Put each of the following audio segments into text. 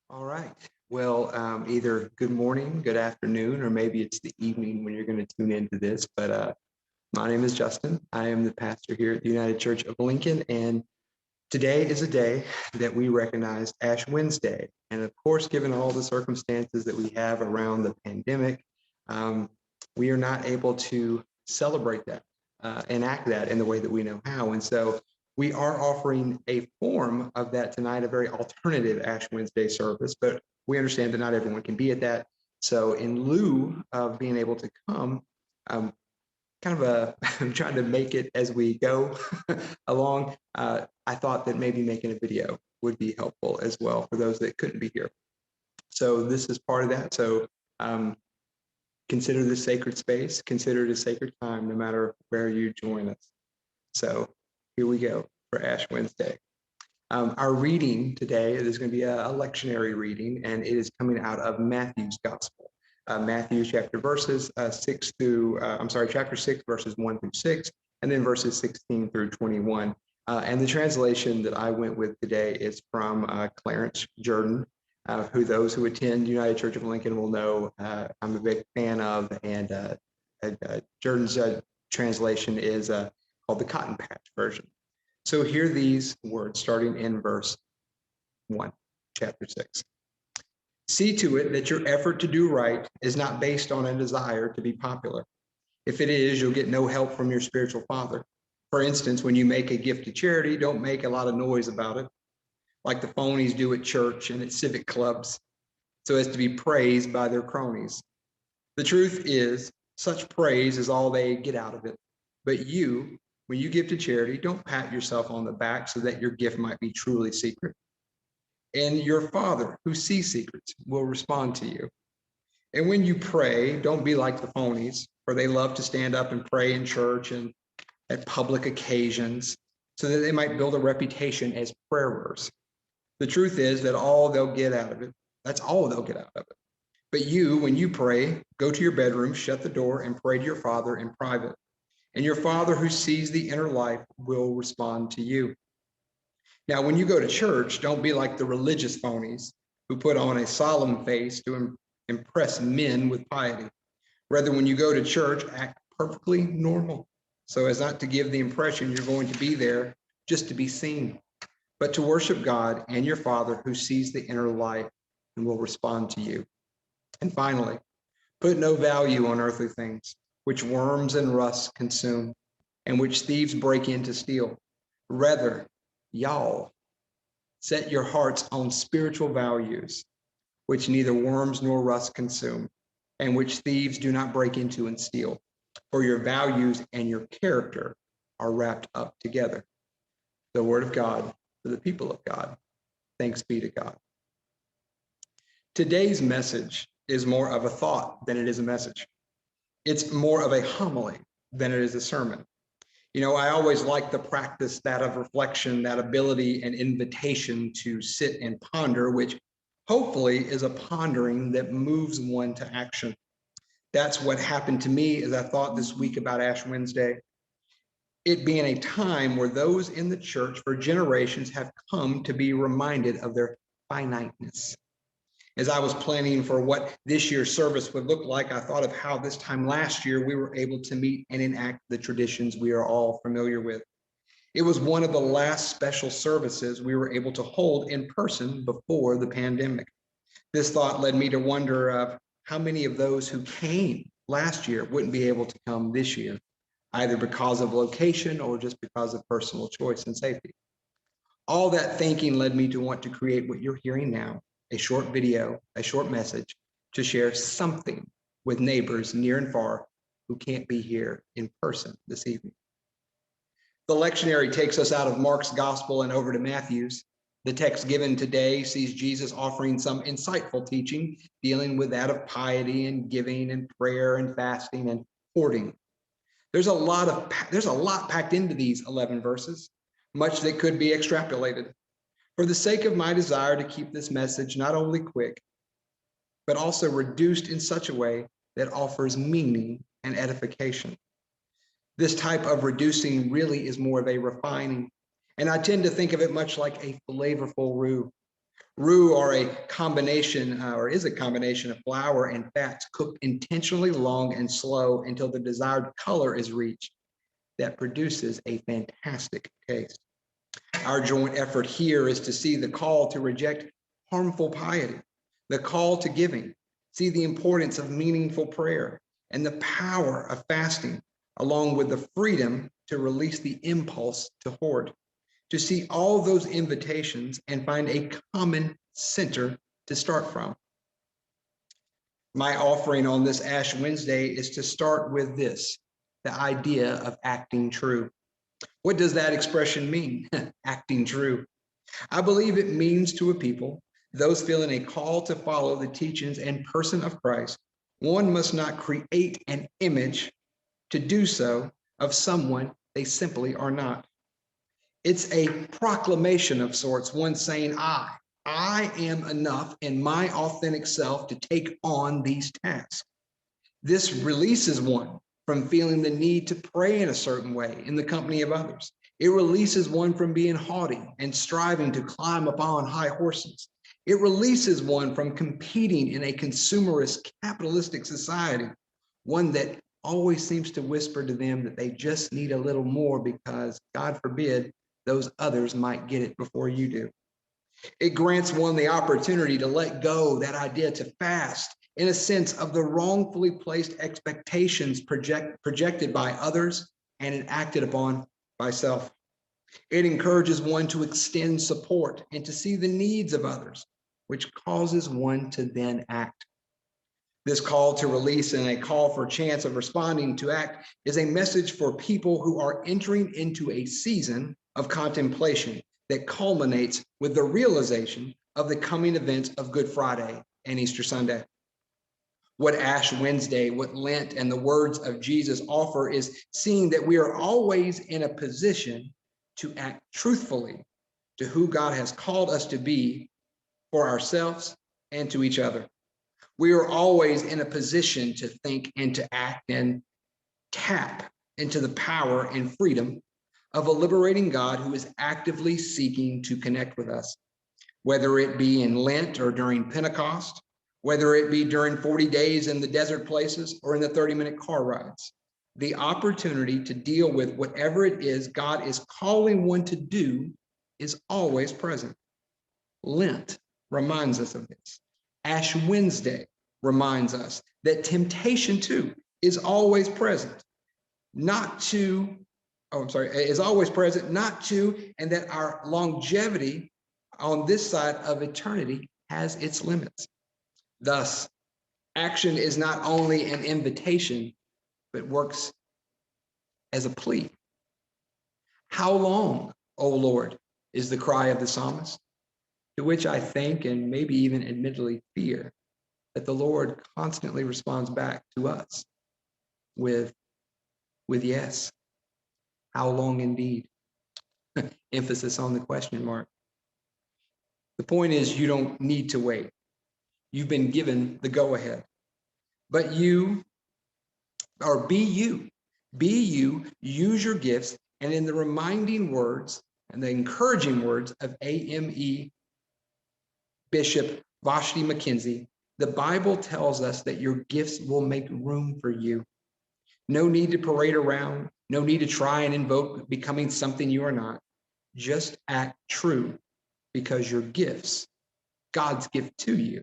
All right. Well, either good morning, good afternoon, or maybe it's the evening when you're going to tune into this. But my name is Justin. I am the pastor here at the United Church of Lincoln, and today is a day that we recognize Ash Wednesday. And of course, given all the circumstances that we have around the pandemic, um, we are not able to celebrate that, enact that in the way that we know how. And so we are offering a form of that tonight, a very alternative Ash Wednesday service, but we understand that not everyone can be at that. So in lieu of being able to come, um, I'm trying to make it as we go along. I thought that maybe making a video would be helpful as well for those that couldn't be here. So this is part of that. So um, consider this sacred space, consider it a sacred time, no matter where you join us. So here we go for Ash Wednesday. Our reading today is going to be a lectionary reading, and it is coming out of Matthew's Gospel. Matthew chapter chapter 6, verses 1 through 6, and then verses 16 through 21. And the translation that I went with today is from Clarence Jordan, who those who attend United Church of Lincoln will know I'm a big fan of. And Jordan's translation is called the Cotton Patch version. So hear these words starting in verse 1, chapter 6. See to it that your effort to do right is not based on a desire to be popular. If it is, you'll get no help from your spiritual father. For instance, when you make a gift to charity, don't make a lot of noise about it, like the phonies do at church and at civic clubs, so as to be praised by their cronies. The truth is, such praise is all they get out of it. But you, when you give to charity, don't pat yourself on the back so that your gift might be truly secret. And your Father, who sees secrets, will respond to you. And when you pray, don't be like the phonies, for they love to stand up and pray in church and at public occasions so that they might build a reputation as prayerers. The truth is that all they'll get out of it, that's all they'll get out of it. But you, when you pray, go to your bedroom, shut the door, and pray to your Father in private. And your Father who sees the inner life will respond to you. Now, when you go to church, don't be like the religious phonies who put on a solemn face to impress men with piety. Rather, when you go to church, act perfectly normal, so as not to give the impression you're going to be there just to be seen, but to worship God and your Father who sees the inner life and will respond to you. And finally, put no value on earthly things, which worms and rust consume, and which thieves break in to steal. Rather, y'all set your hearts on spiritual values, which neither worms nor rust consume, and which thieves do not break into and steal. For your values and your character are wrapped up together. The word of God for the people of God. Thanks be to God. Today's message is more of a thought than it is a message. It's more of a homily than it is a sermon. You know, I always like the practice, that of reflection, that ability and invitation to sit and ponder, which hopefully is a pondering that moves one to action. That's what happened to me as I thought this week about Ash Wednesday. It being a time where those in the church for generations have come to be reminded of their finiteness. As I was planning for what this year's service would look like, I thought of how this time last year we were able to meet and enact the traditions we are all familiar with. It was one of the last special services we were able to hold in person before the pandemic. This thought led me to wonder how many of those who came last year wouldn't be able to come this year, either because of location or just because of personal choice and safety. All that thinking led me to want to create what you're hearing now, a short video, a short message to share something with neighbors near and far who can't be here in person this evening. The lectionary takes us out of Mark's gospel and over to Matthew's. The text given today sees Jesus offering some insightful teaching dealing with that of piety and giving and prayer and fasting and hoarding. There's a lot packed into these 11 verses, much that could be extrapolated. For the sake of my desire to keep this message not only quick, but also reduced in such a way that offers meaning and edification. This type of reducing really is more of a refining, and I tend to think of it much like a flavorful roux. Roux are a combination, or is a combination of flour and fats cooked intentionally long and slow until the desired color is reached. That produces a fantastic taste. Our joint effort here is to see the call to reject harmful piety, the call to giving, see the importance of meaningful prayer, and the power of fasting, along with the freedom to release the impulse to hoard, to see all those invitations and find a common center to start from. My offering on this Ash Wednesday is to start with this, the idea of acting true. What does that expression mean? Acting true. I believe it means to a people, those feeling a call to follow the teachings and person of Christ, one must not create an image to do so of someone they simply are not. It's a proclamation of sorts, one saying, I am enough in my authentic self to take on these tasks. This releases one from feeling the need to pray in a certain way in the company of others. It releases one from being haughty and striving to climb upon high horses. It releases one from competing in a consumerist capitalistic society, one that always seems to whisper to them that they just need a little more because, God forbid, those others might get it before you do. It grants one the opportunity to let go that idea to fast in a sense of the wrongfully placed expectations projected by others and enacted upon by self. It encourages one to extend support and to see the needs of others, which causes one to then act. This call to release and a call for chance of responding to act is a message for people who are entering into a season of contemplation that culminates with the realization of the coming events of Good Friday and Easter Sunday. What Ash Wednesday, what Lent and the words of Jesus offer is seeing that we are always in a position to act truthfully to who God has called us to be for ourselves and to each other. We are always in a position to think and to act and tap into the power and freedom of a liberating God who is actively seeking to connect with us, whether it be in Lent or during Pentecost, whether it be during 40 days in the desert places or in the 30-minute car rides. The opportunity to deal with whatever it is God is calling one to do is always present. Lent reminds us of this. Ash Wednesday reminds us that temptation too is always present, is always present, not to, and that our longevity on this side of eternity has its limits. Thus, action is not only an invitation, but works as a plea. How long, O Lord, is the cry of the psalmist, to which I think and maybe even admittedly fear that the Lord constantly responds back to us with yes. How long indeed? Emphasis on the question mark. The point is, you don't need to wait. You've been given the go-ahead. But be you, use your gifts, and in the reminding words and the encouraging words of AME Bishop Vashti McKenzie, the Bible tells us that your gifts will make room for you. No need to parade around, no need to try and invoke becoming something you are not. Just act true, because your gifts, God's gift to you,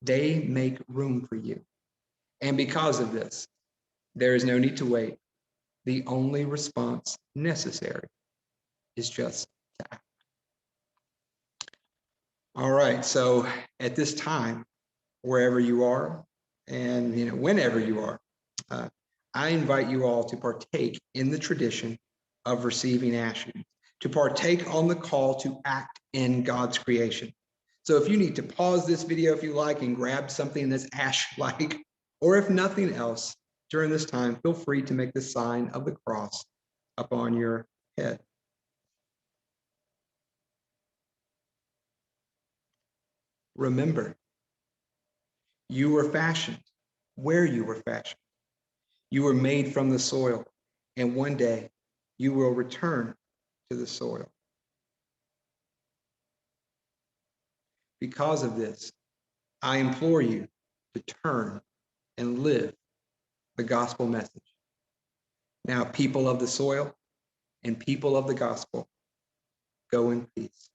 they make room for you. And because of this, there is no need to wait. The only response necessary is just to act. All right, so at this time, wherever you are, and whenever you are, I invite you all to partake in the tradition of receiving ashes, to partake on the call to act in God's creation. So if you need to pause this video if you like and grab something that's ash-like, or if nothing else, during this time, feel free to make the sign of the cross upon your head. Remember, you were fashioned where you were fashioned. You were made from the soil, and one day you will return to the soil. Because of this, I implore you to turn and live the gospel message. Now, people of the soil and people of the gospel, go in peace.